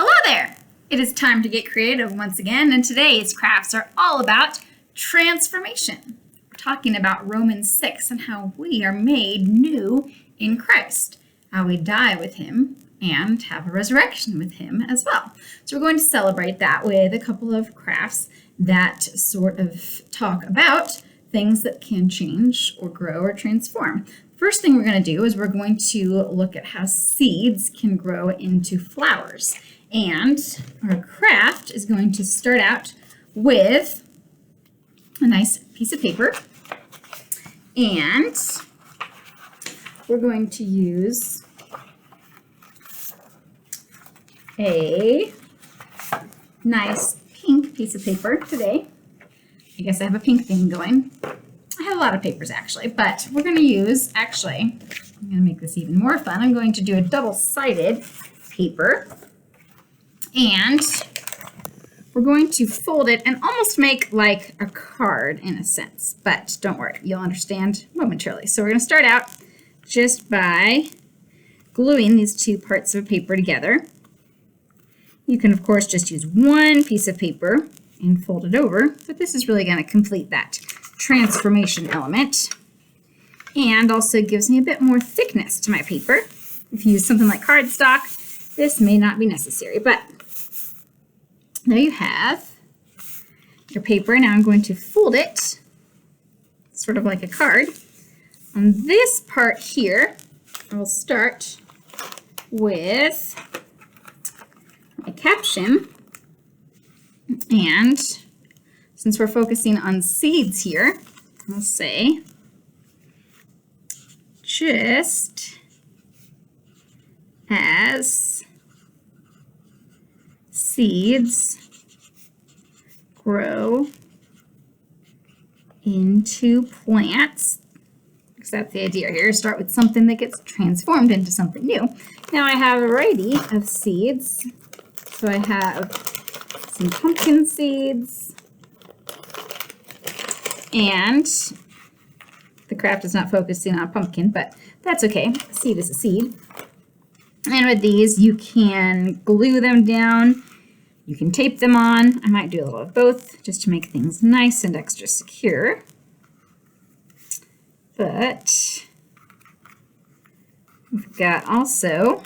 Hello there! It is time to get creative once again, and today's crafts are all about transformation. We're talking about Romans 6 and how we are made new in Christ, how we die with Him and have a resurrection with Him as well. So we're going to celebrate that with a couple of crafts that sort of talk about things that can change or grow or transform. First thing we're going to do is we're going to look at how seeds can grow into flowers. And our craft is going to start out with a nice piece of paper. And we're going to use a nice pink piece of paper today. I guess I have a pink theme going. I have a lot of papers actually, but we're going to use, I'm going to make this even more fun. I'm going to do a double-sided paper. And we're going to fold it and almost make like a card in a sense, but don't worry, you'll understand momentarily. So we're going to start out just by gluing these two parts of paper together. You can of course just use one piece of paper and fold it over, but this is really going to complete that transformation element and also gives me a bit more thickness to my paper. If you use something like cardstock, this may not be necessary, but there you have your paper. Now I'm going to fold it sort of like a card. On this part here, I will start with a caption. And since we're focusing on seeds here, I'll say just as seeds grow into plants, because that's the idea here, start with something that gets transformed into something new. Now I have a variety of seeds. So I have some pumpkin seeds, and the craft is not focusing on pumpkin, but that's okay. A seed is a seed. And with these, you can glue them down. You can tape them on. I might do a little of both just to make things nice and extra secure. But we've got also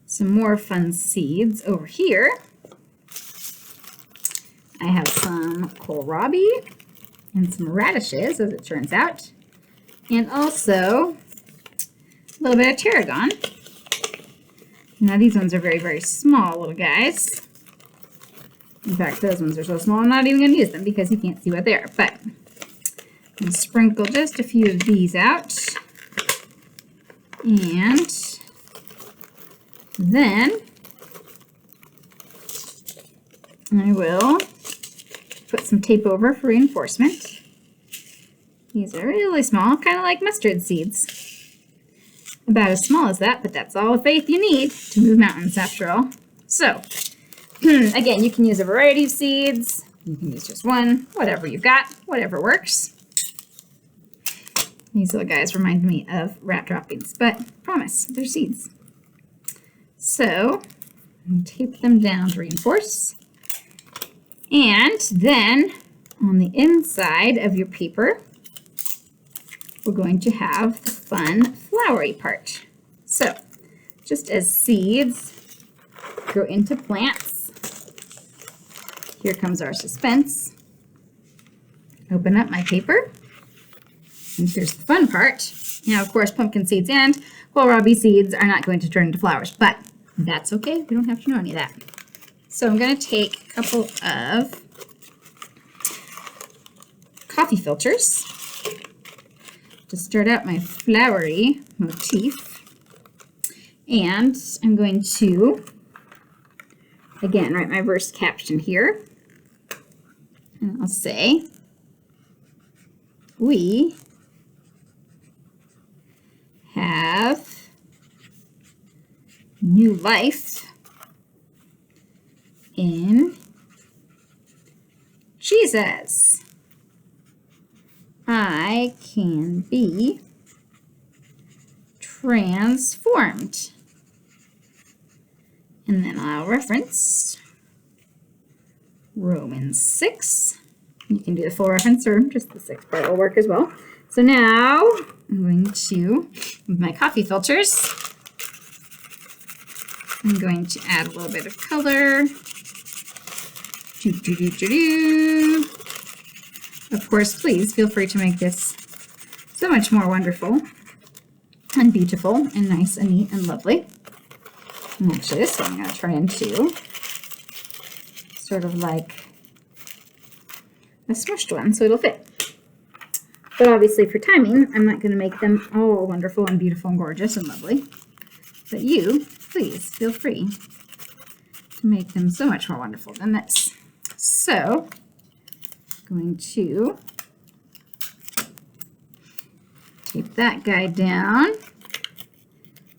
some more fun seeds over here. I have some kohlrabi and some radishes, as it turns out, and also a little bit of tarragon. Now these ones are very, very small little guys. In fact, those ones are so small I'm not even going to use them because you can't see what they are. But I'm going to sprinkle just a few of these out. And then I will put some tape over for reinforcement. These are really small, kind of like mustard seeds. About as small as that, but that's all the faith you need to move mountains after all. So, again, you can use a variety of seeds. You can use just one, whatever you've got, whatever works. These little guys remind me of rat droppings, but promise, they're seeds. So, tape them down to reinforce. And then on the inside of your paper, we're going to have the fun flowery part. So, just as seeds grow into plants, here comes our suspense. Open up my paper, and here's the fun part. Now, of course, pumpkin seeds and kohlrabi seeds are not going to turn into flowers, but that's okay. We don't have to know any of that. So I'm going to take a couple of coffee filters to start out my flowery motif. And I'm going to, again, write my verse caption here. And I'll say, we have new life in Jesus. I can be transformed. And then I'll reference Romans 6. You can do the full reference or just the 6 part will work as well. So now I'm going to, with my coffee filters, I'm going to add a little bit of color. Of course, please feel free to make this so much more wonderful and beautiful and nice and neat and lovely. And actually, this one I'm going to turn into sort of like a smushed one, so it'll fit. But obviously for timing, I'm not going to make them all wonderful and beautiful and gorgeous and lovely. But you, please, feel free to make them so much more wonderful than this. So, I'm going to tape that guy down.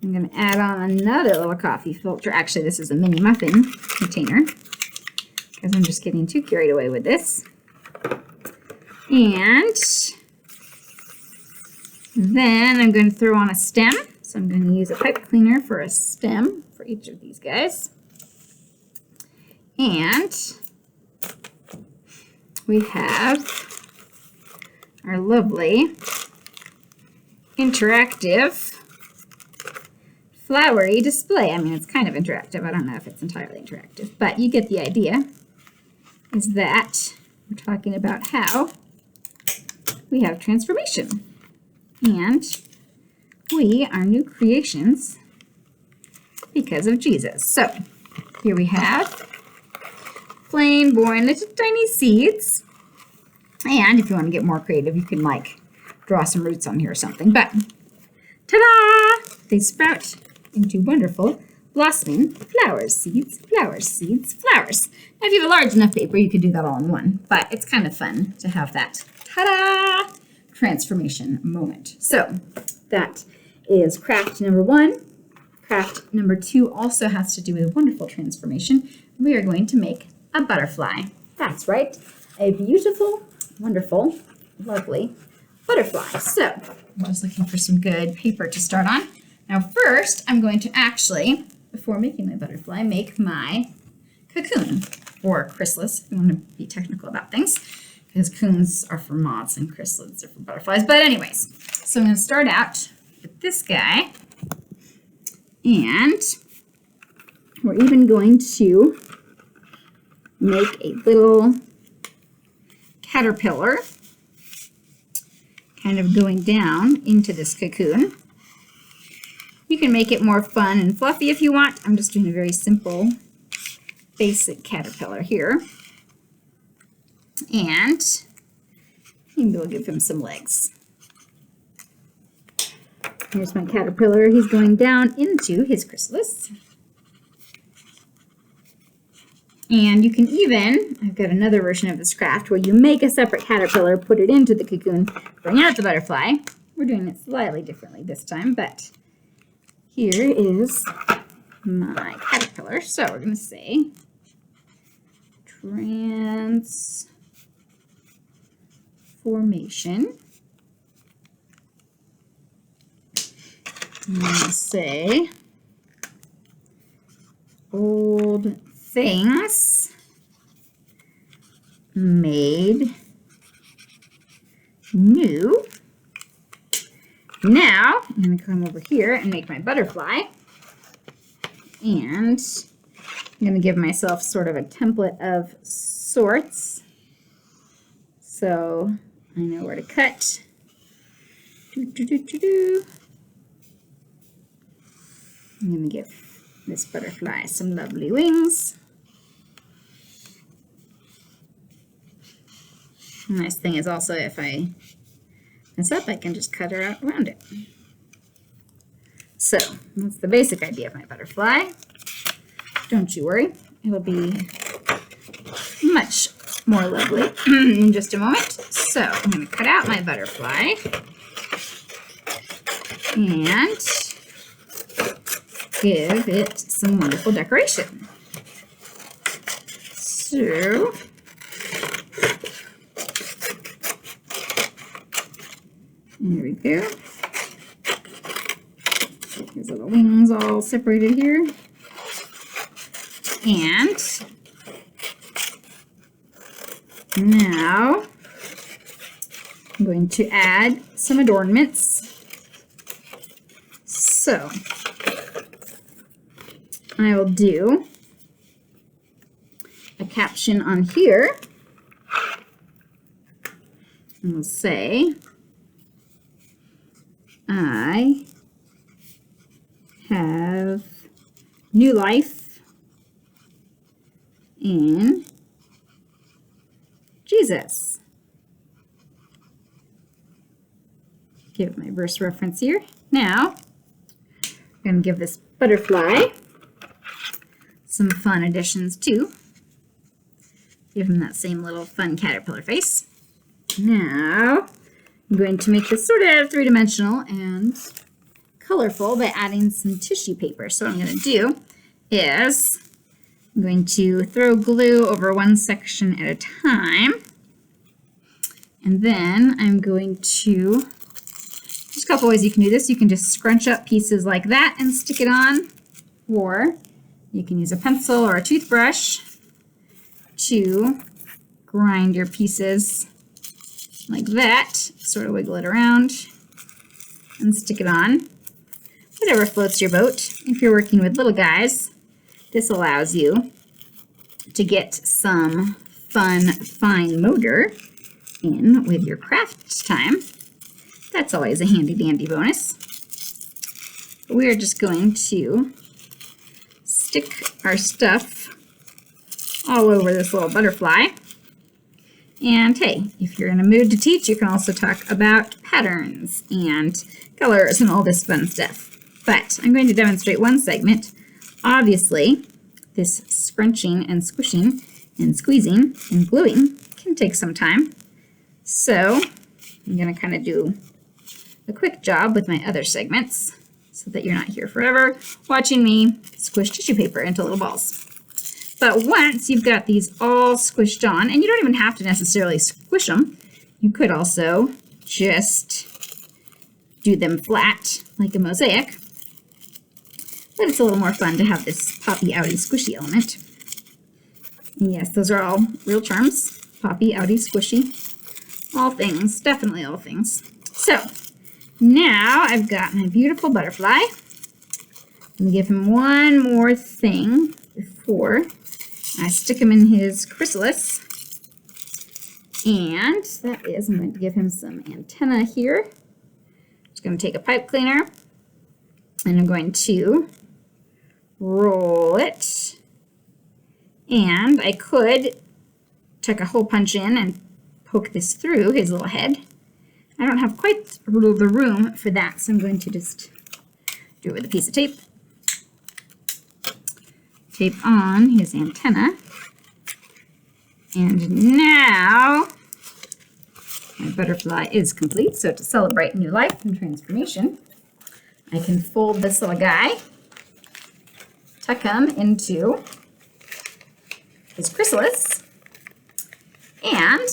I'm going to add on another little coffee filter. Actually, this is a mini muffin container because I'm just getting too carried away with this. And then I'm going to throw on a stem. So I'm going to use a pipe cleaner for a stem for each of these guys. And we have our lovely interactive flowery display. I mean, it's kind of interactive. I don't know if it's entirely interactive, but you get the idea. Is that we're talking about how we have transformation. And we are new creations because of Jesus. So here we have plain born little tiny seeds. And if you want to get more creative, you can like draw some roots on here or something. But ta-da! They sprout into wonderful blossoming flowers, seeds, flowers, seeds, flowers. Now if you have a large enough paper, you could do that all in one. But it's kind of fun to have that ta-da! Transformation moment. So that is craft number 1. Craft number 2 also has to do with wonderful transformation. We are going to make a butterfly. That's right, a beautiful, wonderful, lovely butterfly. So I'm just looking for some good paper to start on. Now first, I'm going to actually, before making my butterfly, make my cocoon, or chrysalis, if you want to be technical about things, because cocoons are for moths and chrysalids are for butterflies. But anyways, so I'm going to start out with this guy, and we're even going to make a little caterpillar kind of going down into this cocoon. You can make it more fun and fluffy if you want. I'm just doing a very simple, basic caterpillar here. And maybe we'll give him some legs. Here's my caterpillar. He's going down into his chrysalis. And you can even, I've got another version of this craft where you make a separate caterpillar, put it into the cocoon, bring out the butterfly. We're doing it slightly differently this time, but here is my caterpillar. So we're going to say transformation. I'm going to say old things made new. Now I'm going to come over here and make my butterfly, and I'm going to give myself sort of a template of sorts so I know where to cut. I'm going to give this butterfly some lovely wings. The nice thing is also if I mess up, I can just cut her out around it. So that's the basic idea of my butterfly. Don't you worry, it'll be much more lovely in just a moment. So I'm going to cut out my butterfly and give it some wonderful decoration. So there we go. His little wings all separated here. And now I'm going to add some adornments. So I will do a caption on here. And we'll say, I have new life in Jesus. Give it my verse reference here. Now, I'm going to give this butterfly some fun additions too. Give him that same little fun caterpillar face. Now, I'm going to make this sort of three-dimensional and colorful by adding some tissue paper. So what I'm going to do is I'm going to throw glue over one section at a time. And then I'm going to, there's a couple ways you can do this. You can just scrunch up pieces like that and stick it on, or you can use a pencil or a toothbrush to grind your pieces like that, sort of wiggle it around and stick it on. Whatever floats your boat. If you're working with little guys, this allows you to get some fun, fine motor in with your craft time. That's always a handy dandy bonus. We're just going to stick our stuff all over this little butterfly. And hey, if you're in a mood to teach, you can also talk about patterns and colors and all this fun stuff. But I'm going to demonstrate one segment. Obviously, this scrunching and squishing and squeezing and gluing can take some time. So I'm going to kind of do a quick job with my other segments so that you're not here forever watching me squish tissue paper into little balls. But once you've got these all squished on, and you don't even have to necessarily squish them, you could also just do them flat like a mosaic. But it's a little more fun to have this poppy, outy, squishy element. And yes, those are all real terms. Poppy, outy, squishy. All things, definitely all things. So now I've got my beautiful butterfly. I'm going to give him one more thing before I stick him in his chrysalis. And that is, I'm going to give him some antenna here. Just going to take a pipe cleaner and I'm going to roll it. And I could tuck a hole punch in and poke this through his little head. I don't have quite the room for that, so I'm going to just do it with a piece of tape. Tape on his antenna. And now my butterfly is complete. So to celebrate new life and transformation, I can fold this little guy, tuck him into his chrysalis, and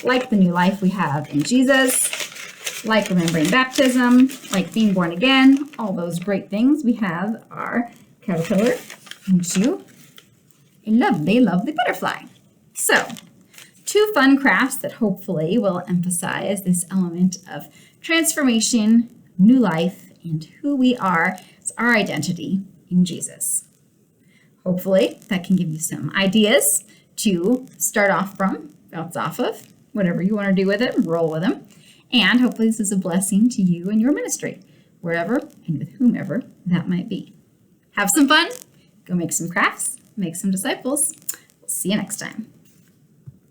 like the new life we have in Jesus, like remembering baptism, like being born again, all those great things, we have our caterpillar into a lovely, lovely butterfly. So, two fun crafts that hopefully will emphasize this element of transformation, new life, and who we are as our identity in Jesus. Hopefully that can give you some ideas to start off from, bounce off of, whatever you want to do with it, roll with them. And hopefully this is a blessing to you and your ministry, wherever and with whomever that might be. Have some fun, go make some crafts, make some disciples. We'll see you next time.